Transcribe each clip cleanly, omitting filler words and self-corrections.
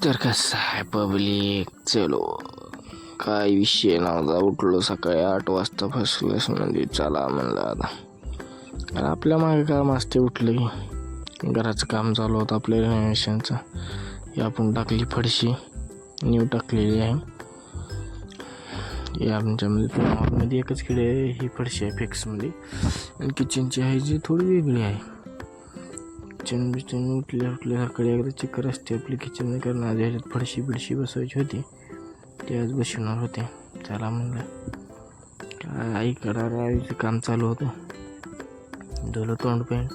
तर कसं आहे पब्लिक, चलो काय विषय नव्हता. उठलो सकाळी 8 वाजता, फसलेस म्हणजे चला म्हणलं आता. आणि आपल्या मागे काम असते, उठलं की घराचं काम चालू होतं आपल्या रेनोव्हेशनचं. हे आपण टाकली फडशी, न्यू टाकलेली आहे. हे आमच्यामध्ये हॉलमध्ये एकच खिडे आहे, ही फडशी आहे फिक्समध्ये. आणि किचनची आहे जी थोडी वेगळी आहे. किचन उठल्या सकाळी एकदा चक्कर असते आपली किचन, कारण आज ह्याच्यात फडशी बसवायची होती, ते आज बसवणार होते. चला म्हणलं काय आईकडं राहायचं काम चालू होतं. धुलं तोंड पेन,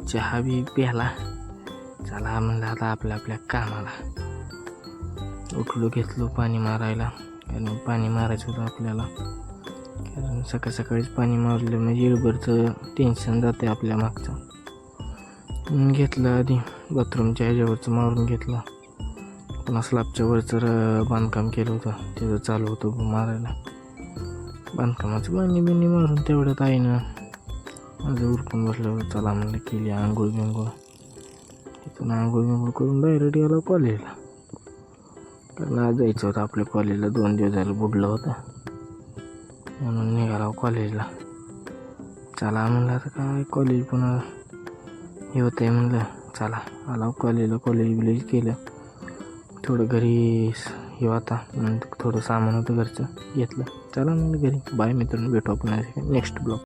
चहा बी प्याला. चला म्हणलं आता आपल्या कामाला. उठलो, घेतलो पाणी मारायला, कारण पाणी मारायचं होतं आपल्याला. कारण सकाळीच पाणी मारलं म्हणजे इळभरचं टेन्शन जाते आपल्या मागचं. घेतलं आधी बाथरूमच्या ह्याच्यावरचं मारून घेतलं. पुन्हा स्लॅबच्या वरचं बांधकाम केलं होतं, त्याचं चालू होतं मारायला. बांधकामाचं पाणी बिणी मारून तेवढ्यात आईनं माझं उरकून बसलं होतं. चला म्हणलं केली आंघोळ बिंघोळ. तिथून आंघोळ करून डायरेक्ट गेलो कॉलेजला, कारण आज जायचं होतं आपल्या कॉलेजला. 2 दिवस झालं बुडलं होतं म्हणून निघाला कॉलेजला. चला म्हणलं आता काय कॉलेज पुन्हा हे होतं आहे म्हणलं. चला आला कॉलेजला, कॉलेज केलं. थोडं घरी हे होता म्हणून थोडं सामान होतं घरचं, घेतलं. चला म्हणलं घरी. बाय मित्रांनो, भेटू आपण नेक्स्ट ब्लॉग.